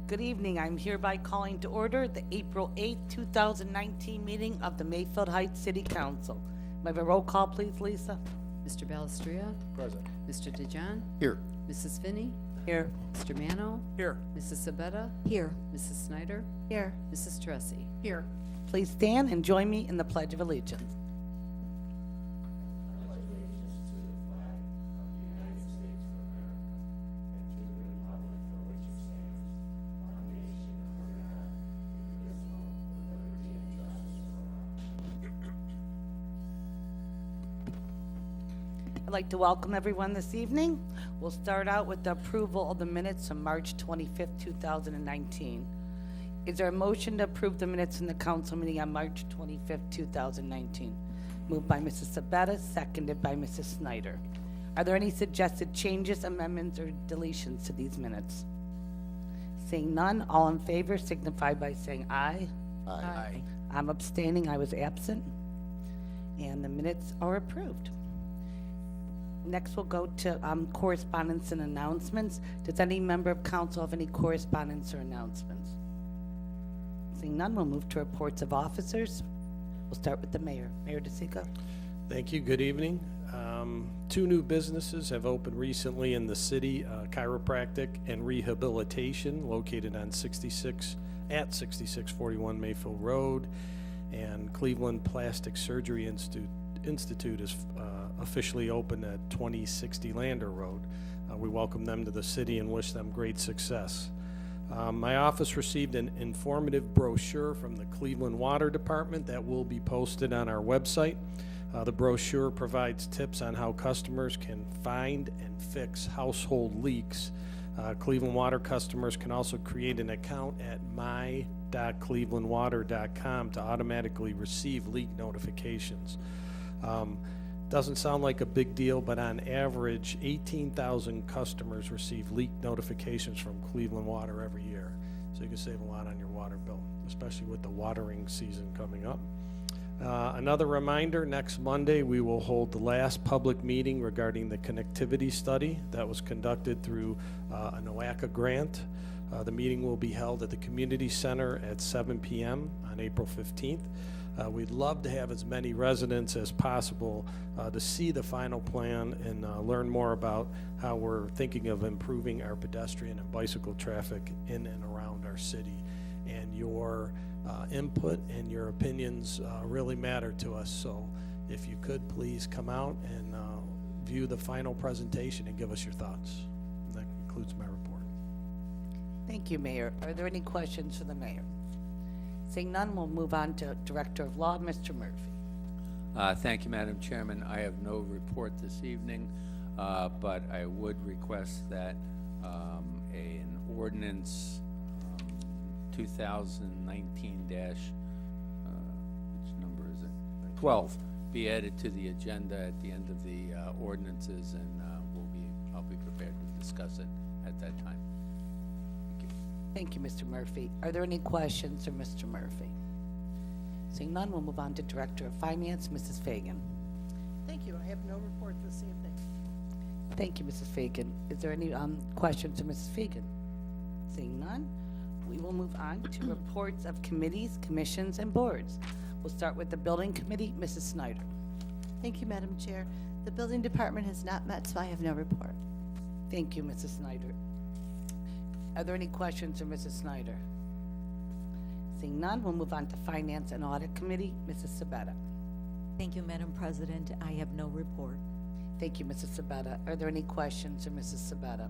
Good evening. I'm hereby calling to order the April 8th, 2019 meeting of the Mayfield Heights City Council. May I have a roll call, please, Lisa? Mr. Balestria. Present. Mr. DeJohn. Here. Mrs. Finney. Here. Mr. Mano. Here. Mrs. Sabetta. Here. Mrs. Snyder. Here. Mrs. Tressi. Here. Please stand and join me in the Pledge of Allegiance. I'd like to welcome everyone this evening. We'll start out with the approval of the minutes from March 25th, 2019. Is there a motion to approve the minutes in the council meeting on March 25th, 2019? Moved by Mrs. Sabetta, seconded by Mrs. Snyder. Are there any suggested changes, amendments, or deletions to these minutes? Seeing none, all in favor signify by saying aye. Aye. I'm abstaining, I was absent. And the minutes are approved. Next, we'll go to correspondence and announcements. Does any member of council have any correspondence or announcements? Seeing none, we'll move to reports of officers. We'll start with the mayor. Mayor DeSico. Thank you. Good evening. Two new businesses have opened recently in the city, chiropractic and rehabilitation, located on 6641 Mayfield Road, and Cleveland Plastic Surgery Institute is officially open at 2060 Lander Road. We welcome them to the city and wish them great success. My office received an informative brochure from the Cleveland Water Department that will be posted on our website. The brochure provides tips on how customers can find and fix household leaks. Cleveland Water customers can also create an account at my.clevelandwater.com to automatically receive leak notifications. Doesn't sound like a big deal, but on average, 18,000 customers receive leak notifications from Cleveland Water every year. So you can save a lot on your water bill, especially with the watering season coming up. Another reminder, next Monday we will hold the last public meeting regarding the connectivity study that was conducted through a NOACA grant. The meeting will be held at the Community Center at 7 p.m. on April 15th. We'd love to have as many residents as possible to see the final plan and learn more about how we're thinking of improving our pedestrian and bicycle traffic in and around our city. And your input and your opinions really matter to us. So if you could please come out and view the final presentation and give us your thoughts. And that concludes my report. Thank you, Mayor. Are there any questions for the mayor? Seeing none, we'll move on to Director of Law, Mr. Murphy. Thank you, Madam Chairman. I have no report this evening, but I would request that an ordinance 2019 which number is it? 12 be added to the agenda at the end of the ordinances, and I'll be prepared to discuss it at that time. Thank you, Mr. Murphy. Are there any questions for Mr. Murphy? Seeing none, we'll move on to Director of Finance, Mrs. Fagan. Thank you. I have no report this evening. Thank you, Mrs. Fagan. Is there any questions for Mrs. Fagan? Seeing none, we will move on to reports of committees, commissions, and boards. We'll start with the Building Committee, Mrs. Snyder. Thank you, Madam Chair. The Building Department has not met, so I have no report. Thank you, Mrs. Snyder. Are there any questions for Mrs. Snyder? Seeing none, we'll move on to Finance and Audit Committee, Mrs. Sabetta. Thank you, Madam President. I have no report. Thank you, Mrs. Sabetta. Are there any questions for Mrs. Sabetta?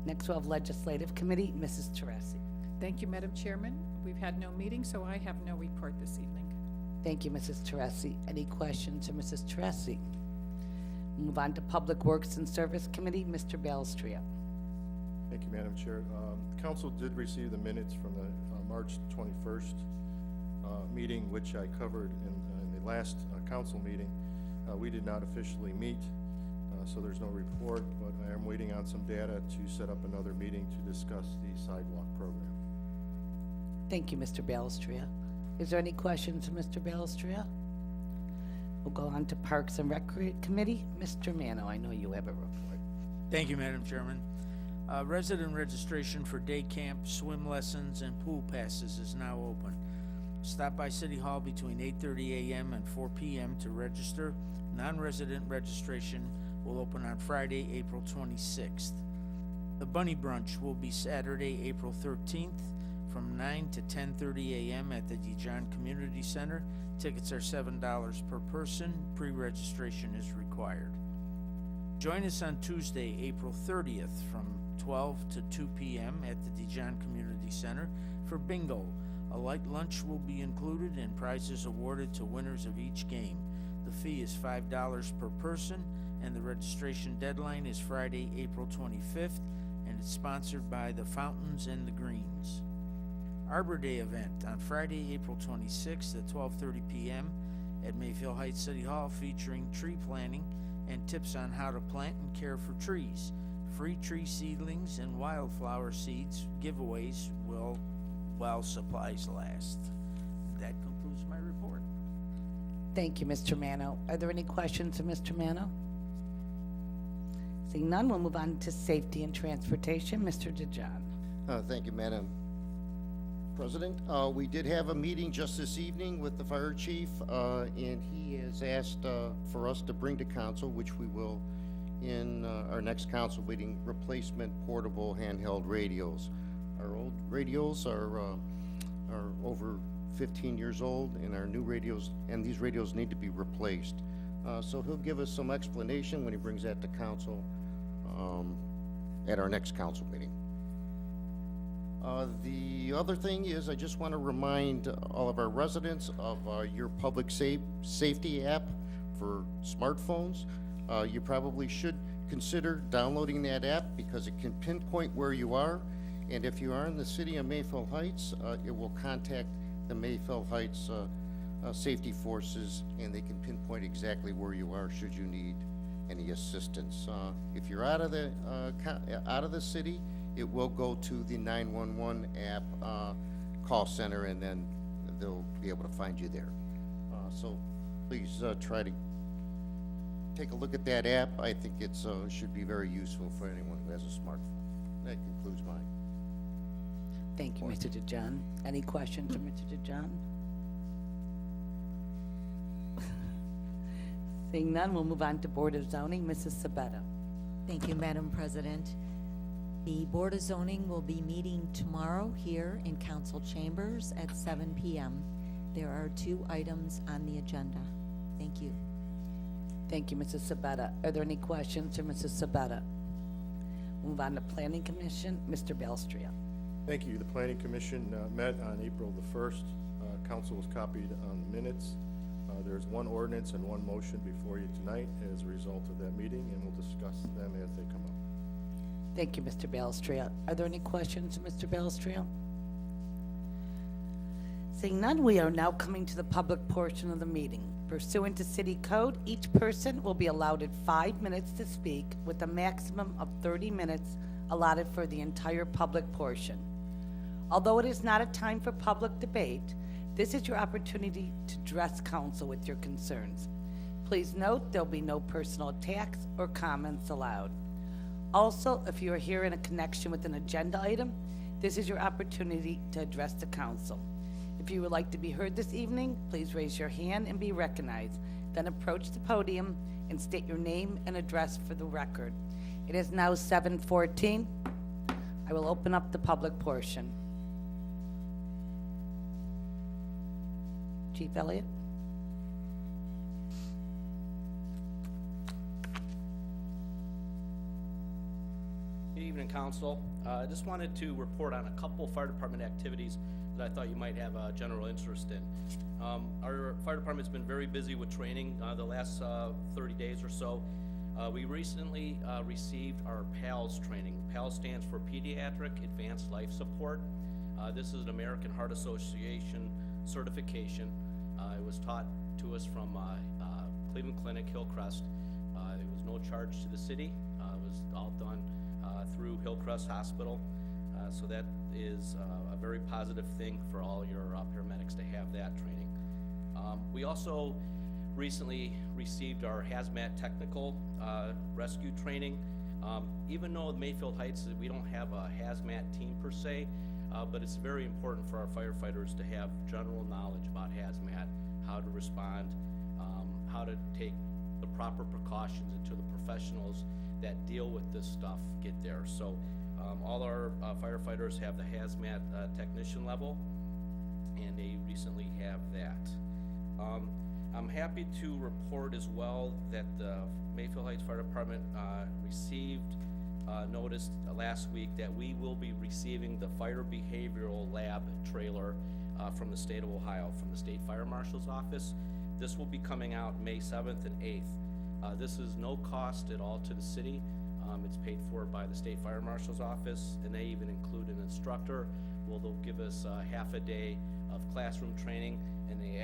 Next, we'll have Legislative Committee, Mrs. Teresi. Thank you, Madam Chairman. We've had no meeting, so I have no report this evening. Thank you, Mrs. Teresi. Any questions for Mrs. Teresi? Move on to Public Works and Service Committee, Mr. Balestria. Thank you, Madam Chair. The council did receive the minutes from the March 21st meeting, which I covered in the last council meeting. We did not officially meet, so there's no report, but I am waiting on some data to set up another meeting to discuss the sidewalk program. Thank you, Mr. Balestria. Is there any questions for Mr. Balestria? We'll go on to Parks and Rec Committee. Mr. Mano, I know you have a report. Thank you, Madam Chairman. Resident registration for day camp, swim lessons, and pool passes is now open. Stop by City Hall between 8:30 a.m. and 4 p.m. to register. Non-resident registration will open on Friday, April 26th. The Bunny Brunch will be Saturday, April 13th from 9 to 10:30 a.m. at the Dijon Community Center. Tickets are $7 per person. Pre-registration is required. Join us on Tuesday, April 30th from 12 to 2 p.m. at the Dijon Community Center for bingo. A light lunch will be included and prizes awarded to winners of each game. The fee is $5 per person, and the registration deadline is Friday, April 25th, and it's sponsored by the Fountains and the Greens. Arbor Day event on Friday, April 26th at 12:30 p.m. at Mayfield Heights City Hall, featuring tree planting and tips on how to plant and care for trees. Free tree seedlings and wildflower seeds giveaways will while supplies last. That concludes my report. Thank you, Mr. Mano. Are there any questions of Mr. Mano? Seeing none, we'll move on to safety and transportation. Mr. DeJohn. Thank you, Madam President. We did have a meeting just this evening with the fire chief, and he has asked for us to bring to council, which we will in our next council meeting, replacement portable handheld radios. Our old radios are over 15 years old, and our new radios, and these radios need to be replaced. So he'll give us some explanation when he brings that to council at our next council meeting. The other thing is, I just want to remind all of our residents of your public safety app for smartphones. You probably should consider downloading that app because it can pinpoint where you are. And if you are in the city of Mayfield Heights, it will contact the Mayfield Heights safety forces, and they can pinpoint exactly where you are should you need any assistance. If you're out of the city, it will go to the 911 app call center, and then they'll be able to find you there. So please try to take a look at that app. I think it's should be very useful for anyone who has a smartphone. That concludes mine. Thank you, Mr. DeJohn. Any questions of Mr. DeJohn? Seeing none, we'll move on to Board of Zoning. Mrs. Sabetta. Thank you, Madam President. The Board of Zoning will be meeting tomorrow here in council chambers at 7 p.m. There are 2 items on the agenda. Thank you. Thank you, Mrs. Sabetta. Are there any questions for Mrs. Sabetta? Move on to Planning Commission. Mr. Belstria. Thank you. The Planning Commission met on April the 1st. Council was copied on the minutes. There's one ordinance and one motion before you tonight as a result of that meeting, and we'll discuss them as they come up. Thank you, Mr. Belstria. Are there any questions, Mr. Belstria? Seeing none, we are now coming to the public portion of the meeting. Pursuant to City Code, each person will be allotted 5 minutes to speak, with a maximum of 30 minutes allotted for the entire public portion. Although it is not a time for public debate, this is your opportunity to address council with your concerns. Please note there'll be no personal attacks or comments allowed. Also, if you are here in a connection with an agenda item, this is your opportunity to address the council. If you would like to be heard this evening, please raise your hand and be recognized. Then approach the podium and state your name and address for the record. It is now 7:14. I will open up the public portion. Chief Elliott? Good evening, Council. I just wanted to report on a couple fire department activities that I thought you might have a general interest in. Our fire department's been very busy with training the last 30 days or so. We recently received our PALS training. PALS stands for Pediatric Advanced Life Support. This is an American Heart Association certification. It was taught to us from Cleveland Clinic, Hillcrest. It was no charge to the city. It was all done through Hillcrest Hospital. So that is a very positive thing for all your paramedics to have that training. We also recently received our hazmat technical rescue training. Even though Mayfield Heights, we don't have a hazmat team per se, but it's very important for our firefighters to have general knowledge about hazmat, how to respond, how to take the proper precautions until the professionals that deal with this stuff get there. So all our firefighters have the hazmat technician level, and they recently have that. I'm happy to report as well that the Mayfield Heights Fire Department received notice last week that we will be receiving the Fire Behavioral Lab trailer from the state of Ohio, from the State Fire Marshal's Office. This will be coming out May 7th and 8th. This is no cost at all to the city. It's paid for by the State Fire Marshal's Office, and they even include an instructor. Well, they'll give us half a day of classroom training, and the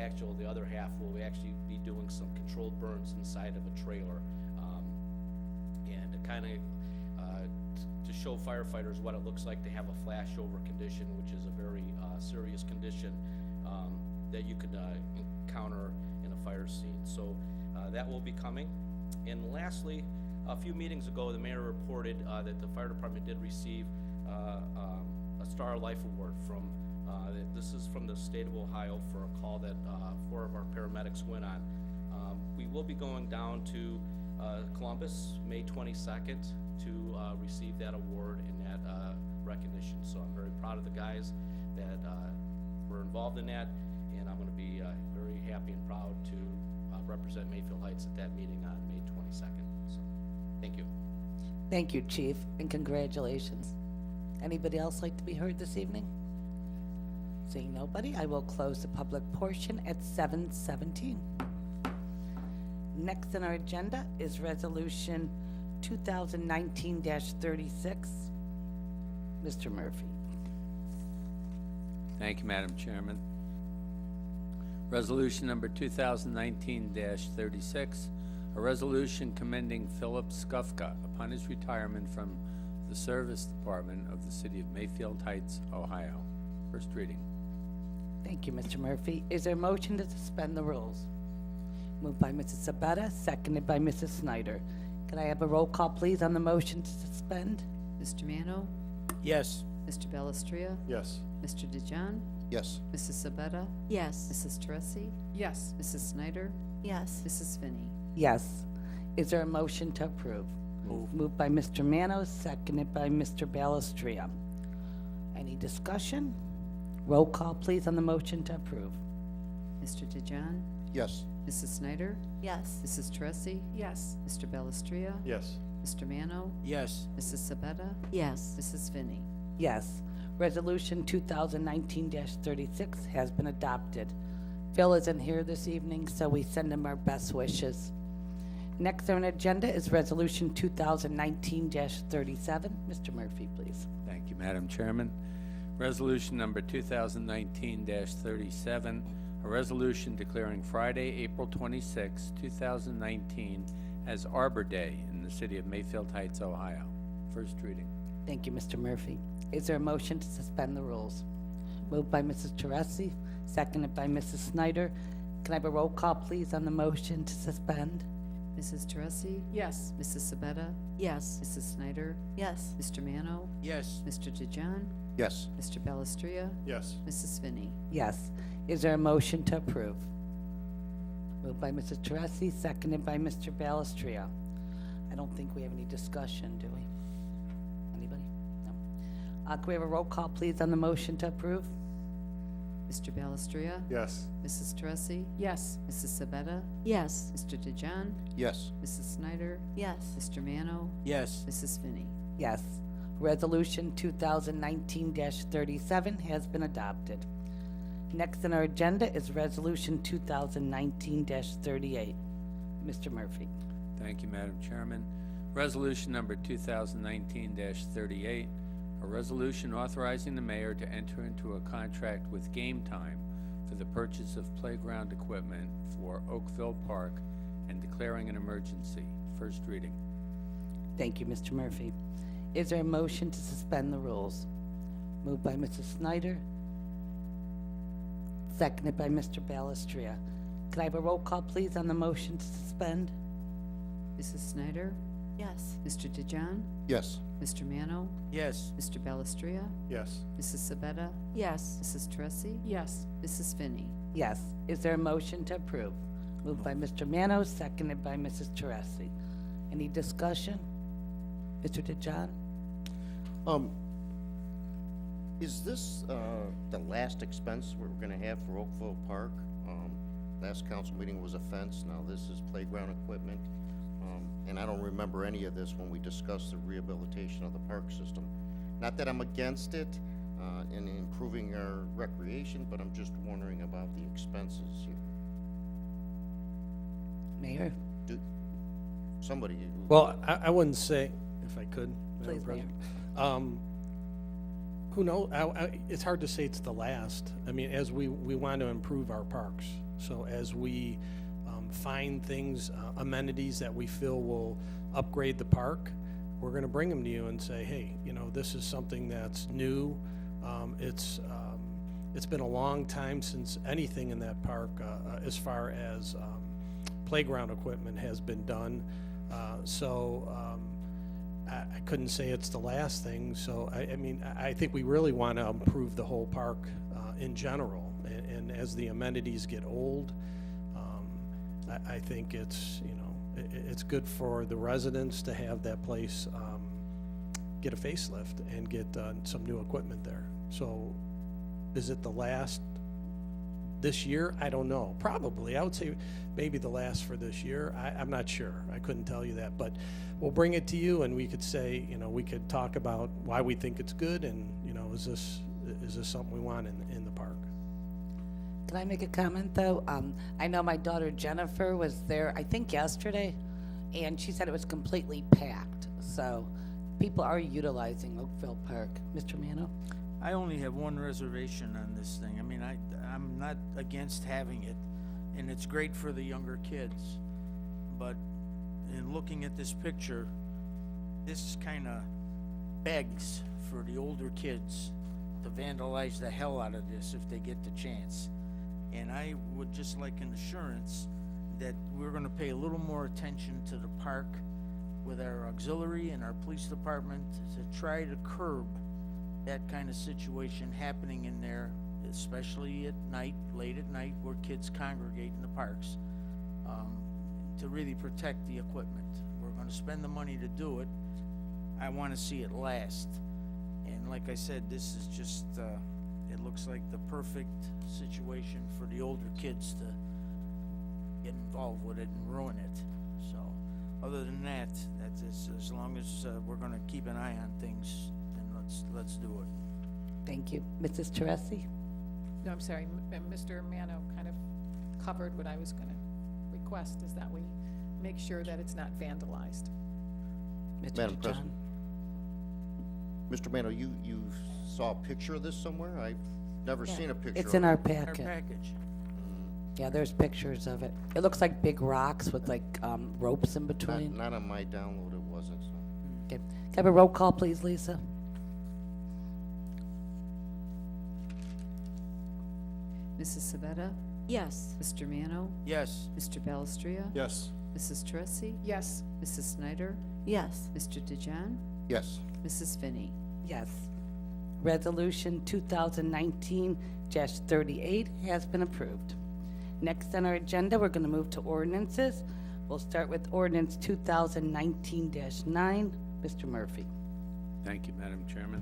other half will actually be doing some controlled burns inside of a trailer. And to kind of to show firefighters what it looks like to have a flashover condition, which is a very serious condition that you could encounter in a fire scene. So that will be coming. And lastly, a few meetings ago, the mayor reported that the fire department did receive a Star Life Award from, this is from the state of Ohio for a call that 4 of our paramedics went on. We will be going down to Columbus, May 22nd, to receive that award and that recognition. So I'm very proud of the guys that were involved in that, and I'm going to be very happy and proud to represent Mayfield Heights at that meeting on May 22nd. So, thank you. Thank you, Chief, and congratulations. Anybody else like to be heard this evening? Seeing nobody, I will close the public portion at 7:17. Next on our agenda is Resolution 2019-36. Mr. Murphy. Thank you, Madam Chairman. Resolution number 2019-36, a resolution commending Philip Skufka upon his retirement from the Service Department of the City of Mayfield Heights, Ohio. First reading. Thank you, Mr. Murphy. Is there a motion to suspend the rules? Moved by Mrs. Sabetta, seconded by Mrs. Snyder. Can I have a roll call, please, on the motion to suspend? Mr. Mano, Yes. Mr. Belistria, Yes. Mr. DeJohn, Yes. Mrs. Sabetta, Yes. Mrs. Teresi, Yes. Mrs. Snyder, Yes. Mrs. Finney. Yes. Is there a motion to approve? Moved by Mr. Manos, seconded by Mr. Balestria. Any discussion? Roll call, please, on the motion to approve. Mr. DeJohn, Yes. Mrs. Snyder, Yes. Mrs. Teresi, Yes. Mr. Belistria, Yes. Mr. Mano, Yes. Mrs. Sabetta, Yes. Mrs. Finney. Yes. Resolution 2019-36 has been adopted. Phil isn't here this evening, so we send him our best wishes. Next on the agenda is Resolution 2019-37. Mr. Murphy, please. Thank you, Madam Chairman. Resolution number 2019-37, a resolution declaring Friday, April 26, 2019 as Arbor Day in the city of Mayfield Heights, Ohio. First reading. Thank you, Mr. Murphy. Is there a motion to suspend the rules? Moved by Mrs. Teresi, seconded by Mrs. Snyder. Can I have a roll call, please, on the motion to suspend? Mrs. Teresi, Yes. Mrs. Sabetta, Yes. Mrs. Snyder, Yes. Mr. Mano, Yes. Mr. DeJohn, Yes. Mr. Belistria, Yes. Mrs. Finney. Yes. Is there a motion to approve? Moved by Mrs. Teresi, seconded by Mr. Balestria. I don't think we have any discussion, do we? Anybody? No. Can we have a roll call, please, on the motion to approve? Mr. Balestria, Yes. Mrs. Teresi, Yes. Mrs. Sabetta, Yes. Mr. DeJohn, Yes. Mrs. Snyder, Yes. Mr. Mano, Yes. Mrs. Finney. Yes. Resolution 2019-37 has been adopted. Next on our agenda is Resolution 2019-38. Mr. Murphy. Thank you, Madam Chairman. Resolution number 2019-38, a resolution authorizing the mayor to enter into a contract with Game Time for the purchase of playground equipment for Oakville Park and declaring an emergency. First reading. Thank you, Mr. Murphy. Is there a motion to suspend the rules? Moved by Mrs. Snyder, seconded by Mr. Balestria. Can I have a roll call, please, on the motion to suspend? Mrs. Snyder, Yes. Mr. DeJohn, Yes. Mr. Mano, Yes. Mr. Belistria, Yes. Mrs. Sabetta, Yes. Mrs. Teresi, Yes. Mrs. Finney. Yes. Is there a motion to approve? Moved by Mr. Manos, seconded by Mrs. Teresi. Any discussion? Mr. DeJohn? Is this, the last expense we're gonna have for Oakville Park? Last council meeting was a fence, now this is playground equipment. And I don't remember any of this when we discussed the rehabilitation of the park system. Not that I'm against it, in improving our recreation, but I'm just wondering about the expenses here. Mayor? Somebody. Well, I wouldn't say, if I could, Madam Please, Mayor. President. Who knows, it's hard to say it's the last. I mean, as we want to improve our parks. So as we find things, amenities that we feel will upgrade the park, we're gonna bring them to you and say, hey, you know, this is something that's new. It's been a long time since anything in that park, as far as playground equipment has been done. I couldn't say it's the last thing, so I mean, I think we really want to improve the whole park in general, and as the amenities get old, I think it's, you know, it's good for the residents to have that place get a facelift and get some new equipment there. So is it the last this year? I don't know. Probably. I would say maybe the last for this year. I'm not sure. I couldn't tell you that, but we'll bring it to you and we could say, you know, we could talk about why we think it's good and, you know, is this something we want in the park? Can I make a comment, though? I know my daughter Jennifer was there, I think yesterday, and she said it was completely packed. So people are utilizing Oakville Park. Mr. Mano? I only have one reservation on this thing. I mean, I'm not against having it, and it's great for the younger kids. But in looking at this picture, this kind of begs for the older kids to vandalize the hell out of this if they get the chance. And I would just like an assurance that we're gonna pay a little more attention to the park with our auxiliary and our police department to try to curb that kind of situation happening in there, especially at night, late at night, where kids congregate in the parks, to really protect the equipment. We're gonna spend the money to do it. I wanna see it last. And like I said, this is just, it looks like the perfect situation for the older kids to get involved with it and ruin it. So, other than that, that's as long as we're gonna keep an eye on things, then let's do it. Thank you. Mrs. Teresi? No, I'm sorry, Mr. Mano kind of covered what I was gonna request, is that we make sure that it's not vandalized. Mr. Madam DeJohn? President. Mr. Mano, you saw a picture of this somewhere? I've never seen a picture. It's in our Our packet. package. Yeah, there's pictures of it. It looks like big rocks with like ropes in between. Not on my download, it wasn't, so. Okay. Can I have a roll call, please, Lisa? Mrs. Sabetta, Yes. Mr. Mano, Yes. Mr. Belistria, Yes. Mrs. Teresi, Yes. Mrs. Snyder, Yes. Mr. DeJohn, Yes. Mrs. Finney. Yes. Resolution 2019-38 has been approved. Next on our agenda, we're going to move to ordinances. We'll start with ordinance 2019-9. Mr. Murphy. Thank you, Madam Chairman.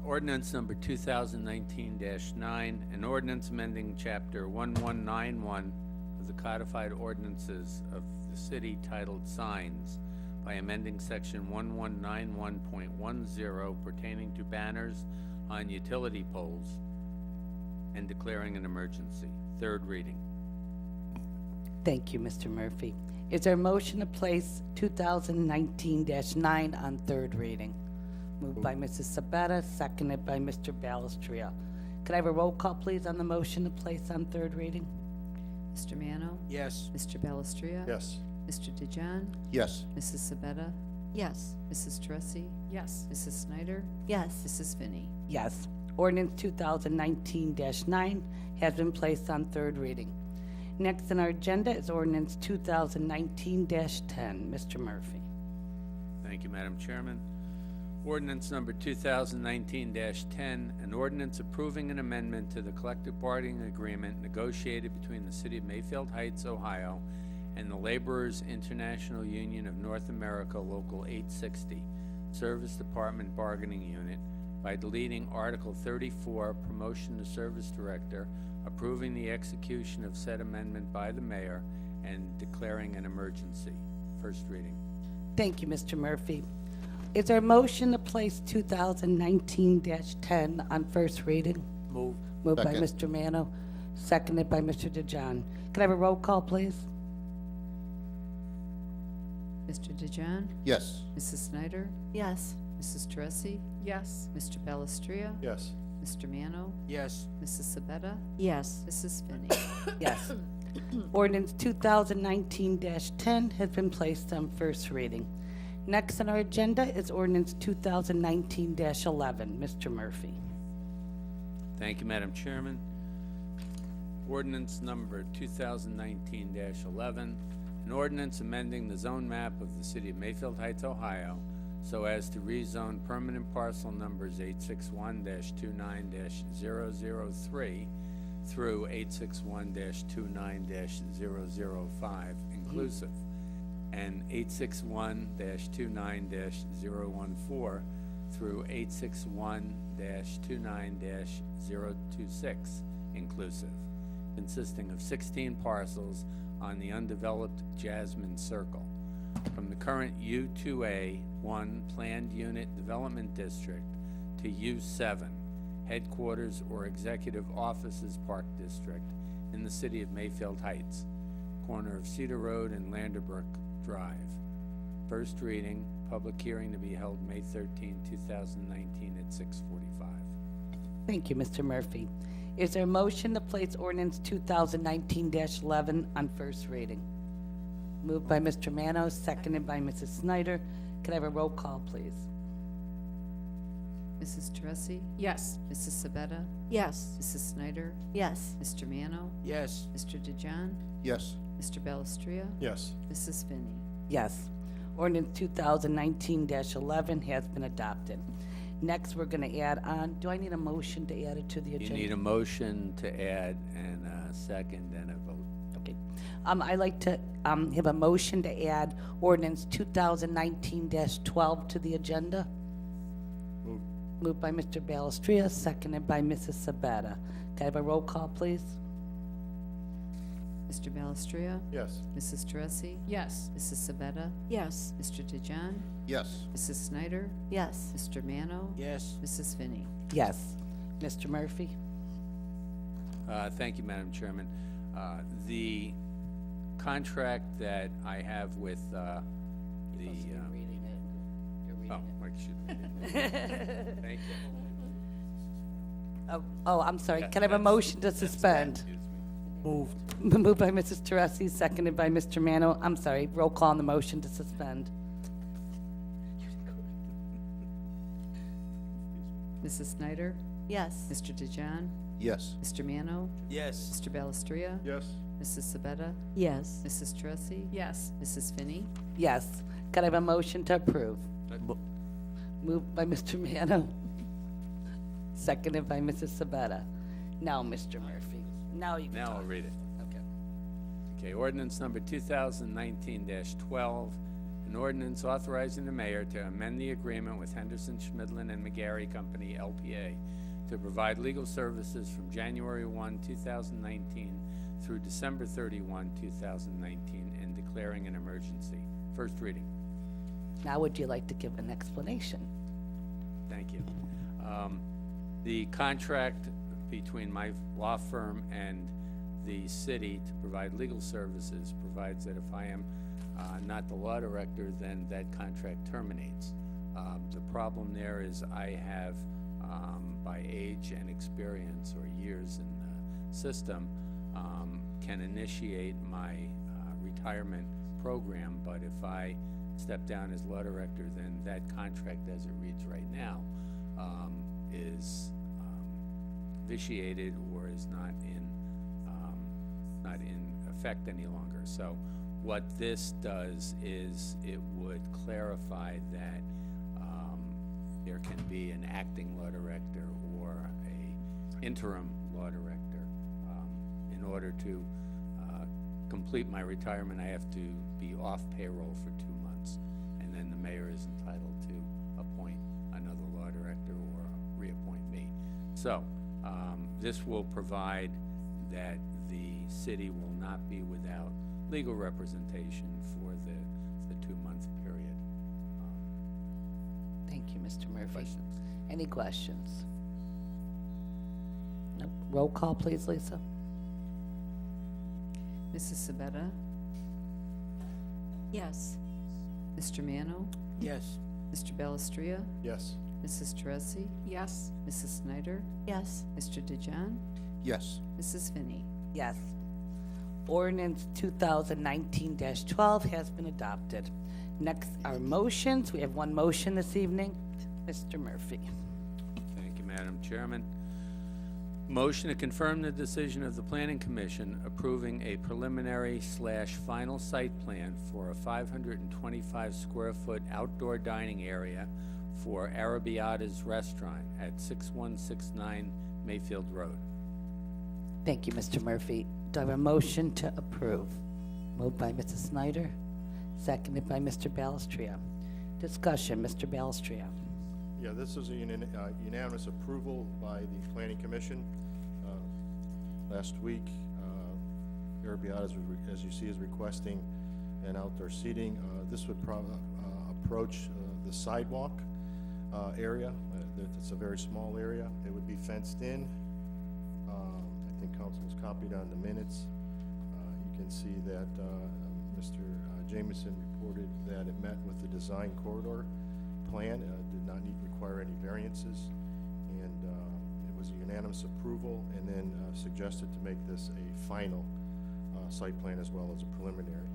Ordinance number 2019-9, an ordinance amending Chapter 1191 of the codified ordinances of the city titled Signs by amending Section 1191.10 pertaining to banners on utility poles and declaring an emergency. Third reading. Thank you, Mr. Murphy. Is there a motion to place 2019-9 on third reading? Moved by Mrs. Sabetta, seconded by Mr. Balestria. Could I have a roll call, please, on the motion to place on third reading? Mr. Mano, Yes. Mr. Balistria, Yes. Mr. DeJohn, Yes. Mrs. Sabetta, Yes. Mrs. Teresi, Yes. Mrs. Snyder, Yes. Mrs. Finney. Yes. Ordinance 2019-9 has been placed on third reading. Next on our agenda is ordinance 2019-10. Mr. Murphy. Thank you, Madam Chairman. Ordinance number 2019-10, an ordinance approving an amendment to the collective bargaining agreement negotiated between the City of Mayfield Heights, Ohio, and the Laborers International Union of North America, Local 860, Service Department Bargaining Unit, by deleting Article 34, Promotion to Service Director, approving the execution of said amendment by the mayor, and declaring an emergency. First reading. Thank you, Mr. Murphy. Is there a motion to place 2019-10 on first reading? Moved. Moved by Second. Mr. Mano, seconded by Mr. DeJohn. Can I have a roll call, please? Mr. DeJohn? Yes. Mrs. Snyder? Yes. Mrs. Teresi? Yes. Mr. Balestria? Yes. Mr. Mano? Yes. Mrs. Sabetta? Yes. Mrs. Finney? Yes. Ordinance 2019-10 has been placed on first reading. Next on our agenda is ordinance 2019-11. Mr. Murphy. Thank you, Madam Chairman. Ordinance number 2019-11, an ordinance amending the zone map of the City of Mayfield Heights, Ohio, so as to rezone permanent parcel numbers 861-29-003 through 861-29-005 inclusive, and 861-29-014 through 861-29-026 inclusive, consisting of 16 parcels on the undeveloped Jasmine Circle, from the current U2A1 Planned Unit Development District to U7 Headquarters or Executive Offices Park District in the City of Mayfield Heights, corner of Cedar Road and Landerbrook Drive. First reading, public hearing to be held May 13, 2019 at 6:45. Thank you, Mr. Murphy. Is there a motion to place ordinance 2019-11 on first reading? Moved by Mr. Mano, seconded by Mrs. Snyder. Can I have a roll call, please? Mrs. Teresi? Yes. Mrs. Sabetta? Yes. Mrs. Snyder? Yes. Mr. Mano? Yes. Mr. DeJohn? Yes. Mr. Balestria? Yes. Mrs. Finney? Yes. Ordinance 2019-11 has been adopted. Next, we're going to add on, do I need a motion to add it to the You agenda? need a motion to add and a second and a vote. Okay. I'd like to have a motion to add ordinance 2019-12 to the agenda. Move. Moved by Mr. Balestria, seconded by Mrs. Sabetta. Can I have a roll call, please? Mr. Balestria? Yes. Mrs. Teresi? Yes. Mrs. Sabetta? Yes. Mr. DeJohn? Yes. Mrs. Snyder? Yes. Mr. Mano? Yes. Mrs. Finney? Yes. Mr. Murphy? Thank you, Madam Chairman. The contract that I have with the, oh, Mike should read it. Thank you. Oh, I'm sorry. Yeah, Can I have a that's- motion to that's bad, suspend? excuse me. Moved. Moved by Mrs. Teresi, seconded by Mr. Mano. I'm sorry, roll call on the motion to suspend. Mrs. Snyder? Yes. Mr. DeJohn? Yes. Mr. Mano? Yes. Mr. Balestria? Yes. Mrs. Sabetta? Yes. Mrs. Teresi? Yes. Mrs. Finney? Yes. Can I have a motion to approve? Moved by Mr. Mano, seconded by Mrs. Sabetta. Now, Mr. Murphy. Now you can Now talk. I'll read it. Okay. Okay, ordinance number 2019-12, an ordinance authorizing the mayor to amend the agreement with Henderson, Schmidlin and McGarry Company, LPA, to provide legal services from January 1, 2019 through December 31, 2019, and declaring an emergency. First reading. Now would you like to give an explanation? Thank you. The contract between my law firm and the city to provide legal services provides that if I am not the law director, then that contract terminates. The problem there is I have, by age and experience or years in the system, can initiate my retirement program, but if I step down as law director, then that contract as it reads right now is vitiated or is not in effect any longer. So what this does is it would would clarify that there can be an acting law director or a interim law director. In order to complete my retirement, I have to be off payroll for 2 months, and then the mayor is entitled to appoint another law director or reappoint me. So, this will provide that the city will not be without legal representation for the 2-month period. Thank you, Mr. Murphy. Questions? Any questions? Nope. Roll call, please, Lisa. Mrs. Sabetta? Yes. Mr. Mano? Yes. Mr. Belistria? Yes. Mrs. Teresi? Yes, Mrs. Snyder? Yes. Mr. DeJohn? Yes. Mrs. Finney? Yes. Ordinance 2019-12 has been adopted. Next are motions. We have one motion this evening. Mr. Murphy. Thank you, Madam Chairman. Motion to confirm the decision of the Planning Commission approving a preliminary/final site plan for a 525 square foot outdoor dining area for Arabiata's Restaurant at 6169 Mayfield Road. Thank you, Mr. Murphy. Do I have a motion to approve? Moved by Mrs. Snyder, seconded by Mr. Balestria. Discussion, Mr. Balestria. Yeah, this is a unanimous approval by the Planning Commission. Last week, Arabiata's, as you see, is requesting an outdoor seating. This would approach the sidewalk area. It's a very small area. It would be fenced in. I think council was copied on the minutes. You can see that Mr. Jameson reported that it met with the design corridor plan, did not require any variances, and it was a unanimous approval, and then suggested to make this a final site plan as well as a preliminary.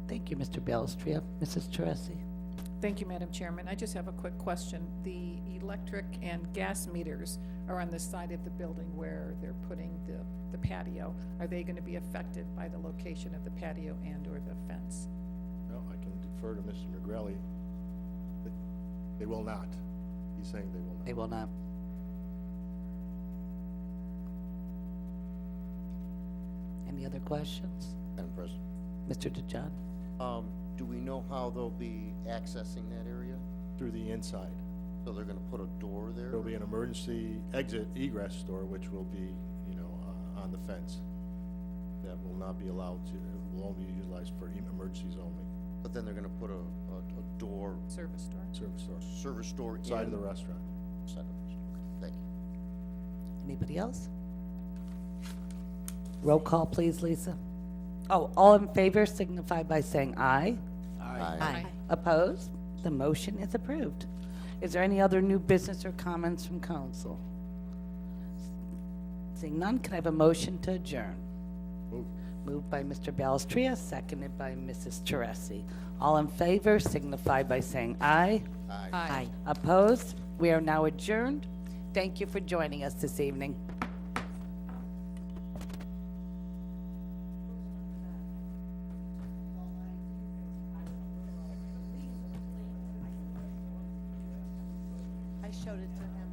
Thank you, Mr. Balestria. Mrs. Teresi. thank you, Madam Chairman. I just have a quick question. The electric and gas meters are on the side of the building where they're putting the patio. Are they going to be affected by the location of the patio and or the fence? Well, I can defer to Mr. Negrelli. They will not. He's saying they will not. They will not. Any other questions? Madam President. Mr. DeJohn? Do we know how they'll be accessing that area? Through the inside. So they're gonna put a door there? There'll be an emergency exit egress door, which will be, on the fence. That will not be allowed to, it will only be utilized for emergencies only. But then they're gonna put a door, Service door? Service door. service door in? Side of the restaurant. Side of the restaurant. Thank you. Anybody else? Roll call, please, Lisa. Oh, all in favor signify by saying aye. Aye. Opposed? The motion is approved. Is there any other new business or comments from council? Seeing none, can I have a motion to adjourn? Move. Moved by Mr. Balestria, seconded by Mrs. Teresi. All in favor signify by saying aye. Aye. Opposed? We are now adjourned. Thank you for joining us this evening. I showed it to him.